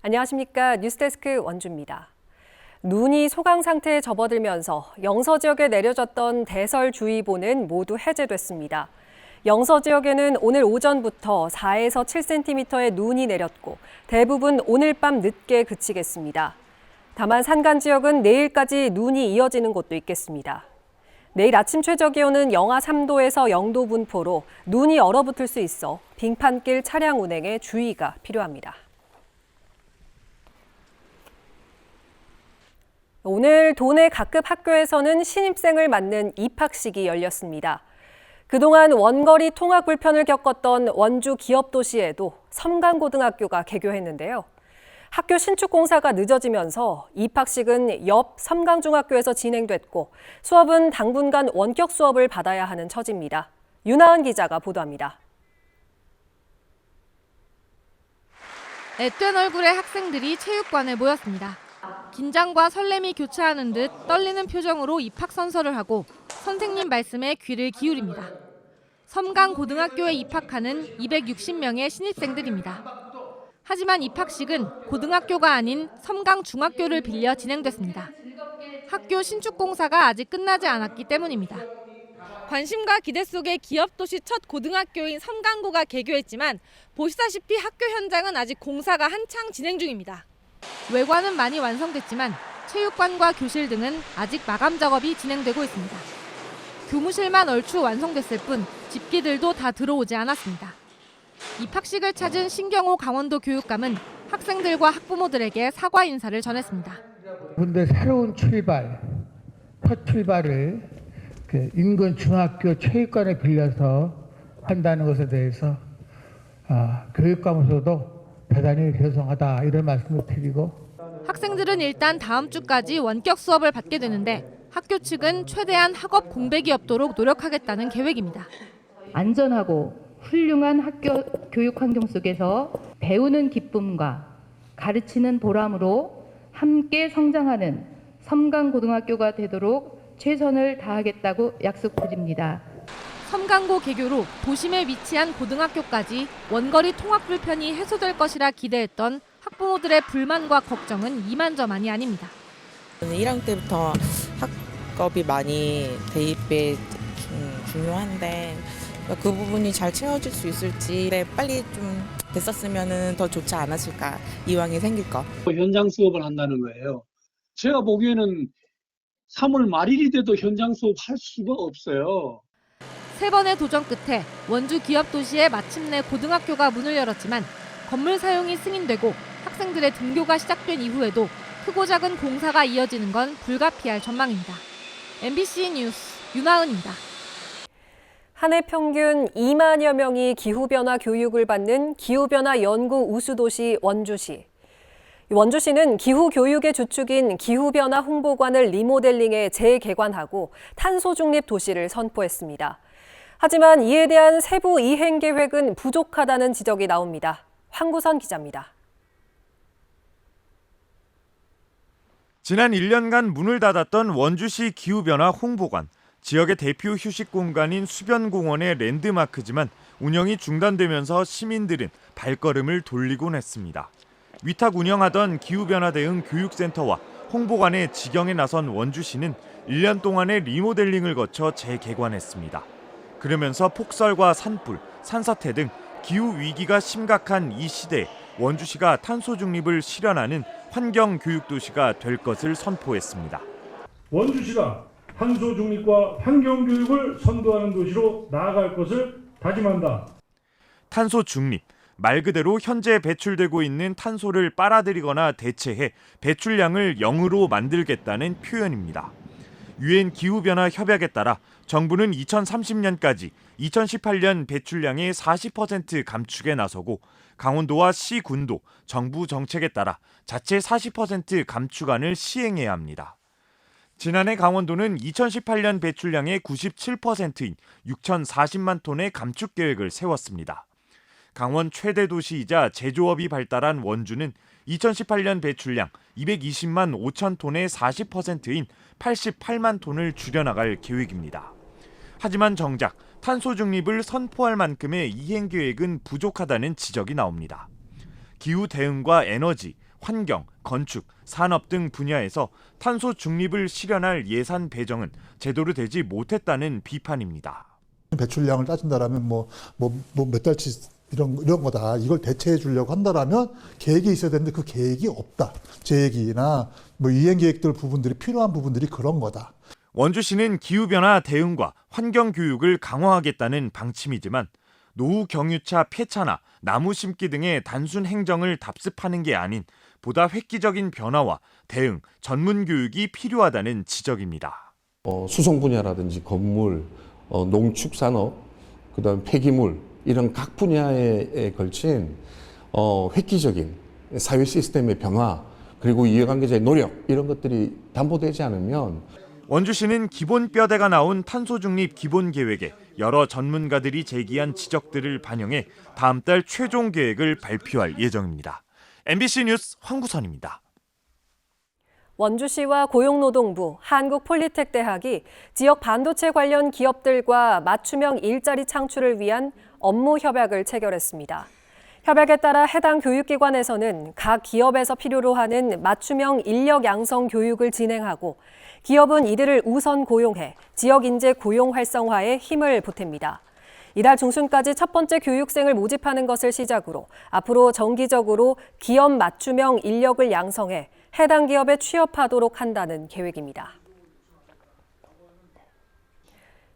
안녕하십니까. 뉴스데스크 원주입니다. 눈이 소강 상태에 접어들면서 영서 지역에 내려졌던 대설주의보는 모두 해제됐습니다. 영서 지역에는 오늘 오전부터 4에서 7cm의 눈이 내렸고 대부분 오늘 밤 늦게 그치겠습니다. 다만 산간 지역은 내일까지 눈이 이어지는 곳도 있겠습니다. 내일 아침 최저 기온은 영하 3도에서 0도 분포로 눈이 얼어붙을 수 있어 빙판길 차량 운행에 주의가 필요합니다. 오늘 도내 각급 학교에서는 신입생을 맞는 입학식이 열렸습니다. 그동안 원거리 통학 불편을 겪었던 원주 기업도시에도 섬강고등학교가 개교했는데요. 학교 신축 공사가 늦어지면서 입학식은 옆 섬강중학교에서 진행됐고 수업은 당분간 원격 수업을 받아야 하는 처지입니다. 윤하은 기자가 보도합니다. 앳된 얼굴의 학생들이 체육관에 모였습니다. 긴장과 설렘이 교차하는 듯 떨리는 표정으로 입학 선서를 하고 선생님 말씀에 귀를 기울입니다. 섬강고등학교에 입학하는 260명의 신입생들입니다. 하지만 입학식은 고등학교가 아닌 섬강중학교를 빌려 진행됐습니다. 학교 신축 공사가 아직 끝나지 않았기 때문입니다. 관심과 기대 속에 기업도시 첫 고등학교인 섬강고가 개교했지만 보시다시피 학교 현장은 아직 공사가 한창 진행 중입니다. 외관은 많이 완성됐지만 체육관과 교실 등은 아직 마감 작업이 진행되고 있습니다. 교무실만 얼추 완성됐을 뿐 집기들도 다 들어오지 않았습니다. 입학식을 찾은 신경호 강원도 교육감은 학생들과 학부모들에게 사과 인사를 전했습니다. 근데 새로운 출발, 첫 출발을 인근 중학교 체육관에 빌려서 한다는 것에 대해서 교육감으로서도 대단히 죄송하다 이런 말씀을 드리고 학생들은 일단 다음 주까지 원격 수업을 받게 되는데 학교 측은 최대한 학업 공백이 없도록 노력하겠다는 계획입니다. 안전하고 훌륭한 학교 교육 환경 속에서 배우는 기쁨과 가르치는 보람으로 함께 성장하는 섬강고등학교가 되도록 최선을 다하겠다고 약속드립니다. 섬강고 개교로 도심에 위치한 고등학교까지 원거리 통학 불편이 해소될 것이라 기대했던 학부모들의 불만과 걱정은 이만저만이 아닙니다. 1학년 때부터 학업이 많이 대입에 중요한데 그 부분이 잘 채워질 수 있을지 빨리 좀 됐었으면 더 좋지 않았을까, 이왕이 생길 거. 현장 수업을 한다는 거예요. 제가 보기에는 3월 말일이 돼도 현장 수업 할 수가 없어요. 3번의 도전 끝에 원주 기업도시에 마침내 고등학교가 문을 열었지만 건물 사용이 승인되고 학생들의 등교가 시작된 이후에도 크고 작은 공사가 이어지는 건 불가피할 전망입니다. MBC 뉴스 윤하은입니다. 한 해 평균 2만여 명이 기후변화 교육을 받는 기후변화 연구 우수도시 원주시. 원주시는 기후교육의 주축인 기후변화 홍보관을 리모델링해 재개관하고 탄소 중립 도시를 선포했습니다. 하지만 이에 대한 세부 이행 계획은 부족하다는 지적이 나옵니다. 황구선 기자입니다. 지난 1년간 문을 닫았던 원주시 기후변화 홍보관. 지역의 대표 휴식 공간인 수변공원의 랜드마크지만 운영이 중단되면서 시민들은 발걸음을 돌리곤 했습니다. 위탁 운영하던 기후변화 대응 교육센터와 홍보관의 직영에 나선 원주시는 1년 동안의 리모델링을 거쳐 재개관했습니다. 그러면서 폭설과 산불, 산사태 등 기후 위기가 심각한 이 시대에 원주시가 탄소 중립을 실현하는 환경 교육 도시가 될 것을 선포했습니다. 원주시가 탄소 중립과 환경 교육을 선도하는 도시로 나아갈 것을 다짐한다. 탄소 중립, 말 그대로 현재 배출되고 있는 탄소를 빨아들이거나 대체해 배출량을 0으로 만들겠다는 표현입니다. 유엔 기후변화 협약에 따라 정부는 2030년까지 2018년 배출량의 40% 감축에 나서고 강원도와 시군도 정부 정책에 따라 자체 40% 감축안을 시행해야 합니다. 지난해 강원도는 2018년 배출량의 97%인 6,040만 톤의 감축 계획을 세웠습니다. 강원 최대 도시이자 제조업이 발달한 원주는 2018년 배출량 220만 5천 톤의 40%인 88만 톤을 줄여나갈 계획입니다. 하지만 정작 탄소 중립을 선포할 만큼의 이행 계획은 부족하다는 지적이 나옵니다. 기후 대응과 에너지, 환경, 건축, 산업 등 분야에서 탄소 중립을 실현할 예산 배정은 제대로 되지 못했다는 비판입니다. 배출량을 따진다라면 몇 달치 이런 거다. 이걸 대체해 주려고 한다라면 계획이 있어야 되는데 그 계획이 없다. 계획이나 이행 계획들 부분들이 필요한 부분들이 그런 거다. 원주시는 기후변화 대응과 환경교육을 강화하겠다는 방침이지만 노후 경유차 폐차나 나무 심기 등의 단순 행정을 답습하는 게 아닌 보다 획기적인 변화와 대응, 전문 교육이 필요하다는 지적입니다. 수송 분야라든지 건물, 농축산업, 그다음 폐기물 이런 각 분야에 걸친 획기적인 사회 시스템의 변화 그리고 이해관계자의 노력 이런 것들이 담보되지 않으면 원주시는 기본 뼈대가 나온 탄소중립 기본계획에 여러 전문가들이 제기한 지적들을 반영해 다음 달 최종 계획을 발표할 예정입니다. MBC 뉴스 황구선입니다. 원주시와 고용노동부, 한국폴리텍대학이 지역 반도체 관련 기업들과 맞춤형 일자리 창출을 위한 업무 협약을 체결했습니다. 협약에 따라 해당 교육기관에서는 각 기업에서 필요로 하는 맞춤형 인력 양성 교육을 진행하고 기업은 이들을 우선 고용해 지역 인재 고용 활성화에 힘을 보탭니다. 이달 중순까지 첫 번째 교육생을 모집하는 것을 시작으로 앞으로 정기적으로 기업 맞춤형 인력을 양성해 해당 기업에 취업하도록 한다는 계획입니다.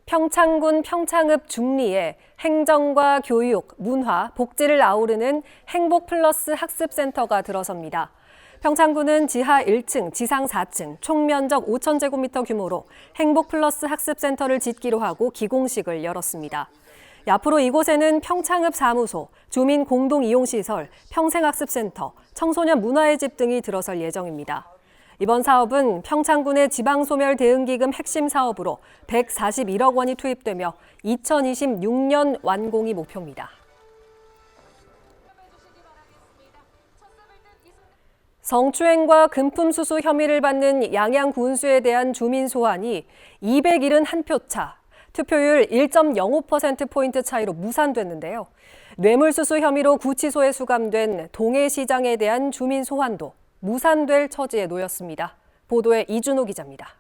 평창군 평창읍 중리에 행정과 교육, 문화, 복지를 아우르는 행복플러스 학습센터가 들어섭니다. 평창군은 지하 1층, 지상 4층, 총 면적 5,000제곱미터 규모로 행복플러스 학습센터를 짓기로 하고 기공식을 열었습니다. 앞으로 이곳에는 평창읍 사무소, 주민 공동이용시설, 평생학습센터, 청소년 문화의 집 등이 들어설 예정입니다. 이번 사업은 평창군의 지방소멸 대응기금 핵심 사업으로 141억 원이 투입되며 2026년 완공이 목표입니다. 성추행과 금품수수 혐의를 받는 양양 군수에 대한 주민 소환이 271표 차, 투표율 1.05%포인트 차이로 무산됐는데요. 뇌물수수 혐의로 구치소에 수감된 동해시장에 대한 주민 소환도 무산될 처지에 놓였습니다. 보도에 이준호 기자입니다.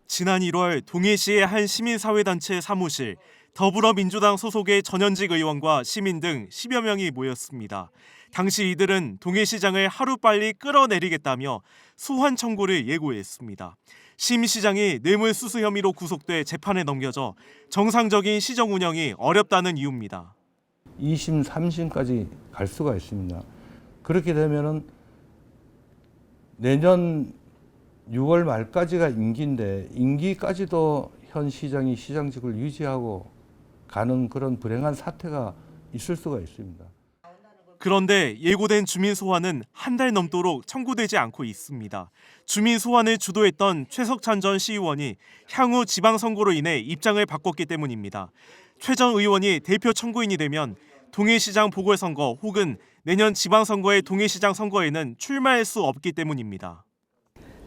지난 1월 동해시의 한 시민사회단체 사무실, 더불어민주당 소속의 전현직 의원과 시민 등 10여 명이 모였습니다. 당시 이들은 동해시장을 하루빨리 끌어내리겠다며 소환 청구를 예고했습니다. 심 시장이 뇌물수수 혐의로 구속돼 재판에 넘겨져 정상적인 시정 운영이 어렵다는 이유입니다. 2심, 3심까지 갈 수가 있습니다. 그렇게 되면은 내년 6월 말까지가 임기인데 임기까지도 현 시장이 시장직을 유지하고 가는 그런 불행한 사태가 있을 수가 있습니다. 그런데 예고된 주민 소환은 한 달 넘도록 청구되지 않고 있습니다. 주민 소환을 주도했던 최석찬 전 시의원이 향후 지방선거로 인해 입장을 바꿨기 때문입니다. 최 전 의원이 대표 청구인이 되면 동해시장 보궐선거 혹은 내년 지방선거의 동해시장 선거에는 출마할 수 없기 때문입니다.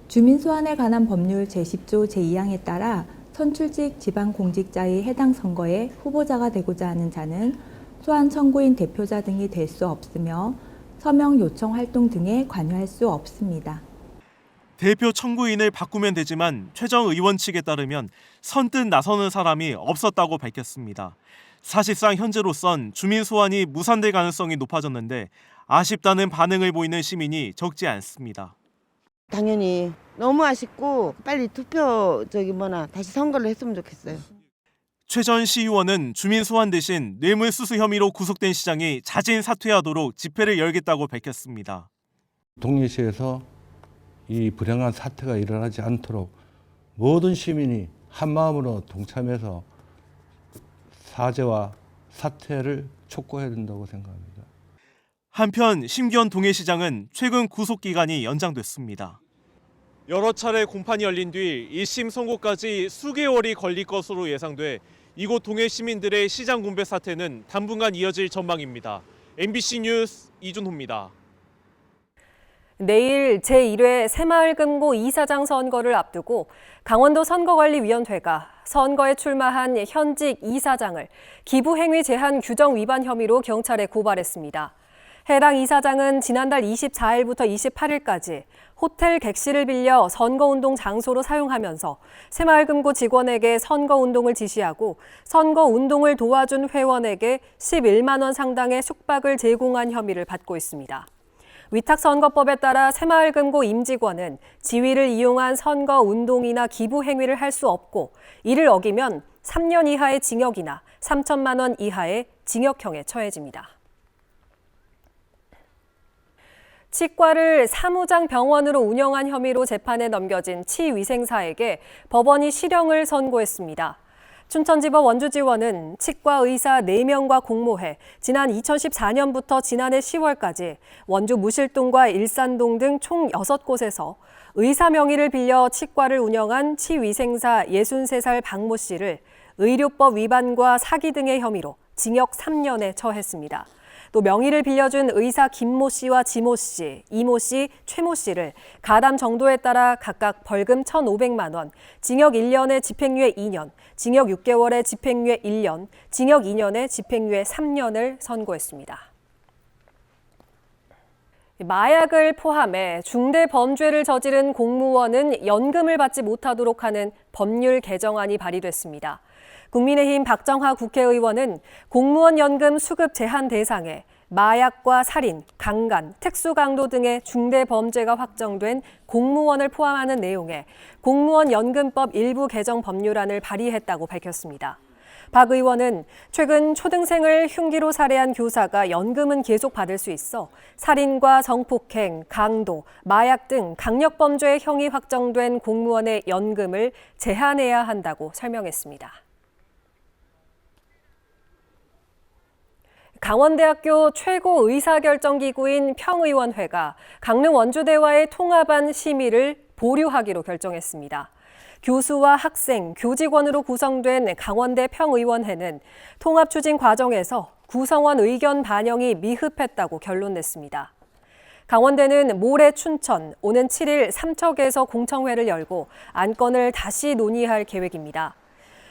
주민 소환에 관한 법률 제10조 제2항에 따라 선출직 지방공직자의 해당 선거에 후보자가 되고자 하는 자는 소환 청구인 대표자 등이 될 수 없으며 서명 요청 활동 등에 관여할 수 없습니다. 대표 청구인을 바꾸면 되지만 최 전 의원 측에 따르면 선뜻 나서는 사람이 없었다고 밝혔습니다. 사실상 현재로선 주민 소환이 무산될 가능성이 높아졌는데 아쉽다는 반응을 보이는 시민이 적지 않습니다. 당연히 너무 아쉽고 빨리 다시 선거를 했으면 좋겠어요. 최 전 시의원은 주민 소환 대신 뇌물수수 혐의로 구속된 시장이 자진 사퇴하도록 집회를 열겠다고 밝혔습니다. 동해시에서 이 불행한 사태가 일어나지 않도록 모든 시민이 한마음으로 동참해서 사죄와 사퇴를 촉구해야 된다고 생각합니다. 한편 심기현 동해시장은 최근 구속 기간이 연장됐습니다. 여러 차례 공판이 열린 뒤 1심 선고까지 수개월이 걸릴 것으로 예상돼 이곳 동해 시민들의 시장 군배 사태는 당분간 이어질 전망입니다. MBC 뉴스 이준호입니다. 내일 제1회 새마을금고 이사장 선거를 앞두고 강원도 선거관리위원회가 선거에 출마한 현직 이사장을 기부행위 제한 규정 위반 혐의로 경찰에 고발했습니다. 해당 이사장은 지난달 24일부터 28일까지 호텔 객실을 빌려 선거운동 장소로 사용하면서 새마을금고 직원에게 선거운동을 지시하고 선거운동을 도와준 회원에게 11만 원 상당의 숙박을 제공한 혐의를 받고 있습니다. 위탁선거법에 따라 새마을금고 임직원은 지위를 이용한 선거운동이나 기부행위를 할 수 없고 이를 어기면 3년 이하의 징역이나 3천만 원 이하의 징역형에 처해집니다. 치과를 사무장 병원으로 운영한 혐의로 재판에 넘겨진 치위생사에게 법원이 실형을 선고했습니다. 춘천지법 원주지원은 치과 의사 4명과 공모해 지난 2014년부터 지난해 10월까지 원주 무실동과 일산동 등 총 6곳에서 의사 명의를 빌려 치과를 운영한 치위생사 63살 박모 씨를 의료법 위반과 사기 등의 혐의로 징역 3년에 처했습니다. 또 명의를 빌려준 의사 김모 씨와 지모 씨, 이모 씨, 최모 씨를 가담 정도에 따라 각각 벌금 1,500만 원, 징역 1년에 집행유예 2년, 징역 6개월에 집행유예 1년, 징역 2년에 집행유예 3년을 선고했습니다. 마약을 포함해 중대 범죄를 저지른 공무원은 연금을 받지 못하도록 하는 법률 개정안이 발의됐습니다. 국민의힘 박정하 국회의원은 공무원 연금 수급 제한 대상에 마약과 살인, 강간, 특수강도 등의 중대 범죄가 확정된 공무원을 포함하는 내용의 공무원 연금법 일부 개정 법률안을 발의했다고 밝혔습니다. 박 의원은 최근 초등생을 흉기로 살해한 교사가 연금은 계속 받을 수 있어 살인과 성폭행, 강도, 마약 등 강력범죄의 형이 확정된 공무원의 연금을 제한해야 한다고 설명했습니다. 강원대학교 최고 의사결정기구인 평의원회가 강릉 원주대와의 통합안 심의를 보류하기로 결정했습니다. 교수와 학생, 교직원으로 구성된 강원대 평의원회는 통합 추진 과정에서 구성원 의견 반영이 미흡했다고 결론냈습니다. 강원대는 모레 춘천, 오는 7일 삼척에서 공청회를 열고 안건을 다시 논의할 계획입니다.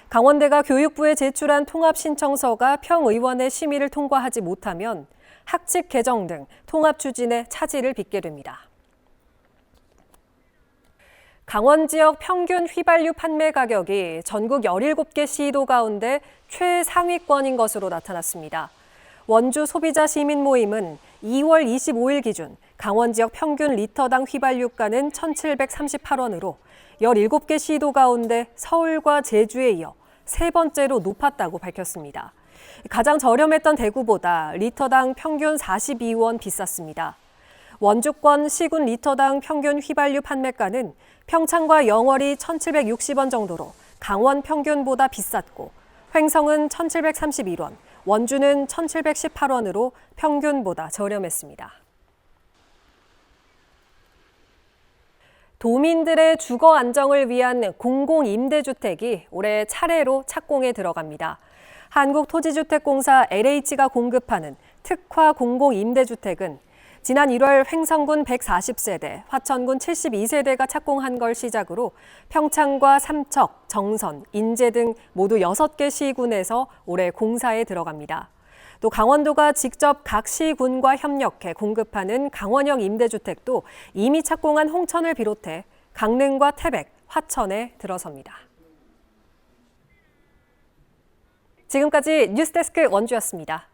강원대가 교육부에 제출한 통합 신청서가 평의원회 심의를 통과하지 못하면 학칙 개정 등 통합 추진에 차질을 빚게 됩니다. 강원 지역 평균 휘발유 판매 가격이 전국 17개 시도 가운데 최상위권인 것으로 나타났습니다. 원주 소비자 시민 모임은 2월 25일 기준 강원 지역 평균 리터당 휘발유가는 1,738원으로 17개 시도 가운데 서울과 제주에 이어 세 번째로 높았다고 밝혔습니다. 가장 저렴했던 대구보다 리터당 평균 42원 비쌌습니다. 원주권 시군 리터당 평균 휘발유 판매가는 평창과 영월이 1,760원 정도로 강원 평균보다 비쌌고 횡성은 1,731원, 원주는 1,718원으로 평균보다 저렴했습니다. 도민들의 주거 안정을 위한 공공임대주택이 올해 차례로 착공에 들어갑니다. 한국토지주택공사 LH가 공급하는 특화 공공임대주택은 지난 1월 횡성군 140세대, 화천군 72세대가 착공한 걸 시작으로 평창과 삼척, 정선, 인제 등 모두 6개 시군에서 올해 공사에 들어갑니다. 또 강원도가 직접 각 시군과 협력해 공급하는 강원형 임대주택도 이미 착공한 홍천을 비롯해 강릉과 태백, 화천에 들어섭니다. 지금까지 뉴스데스크 원주였습니다.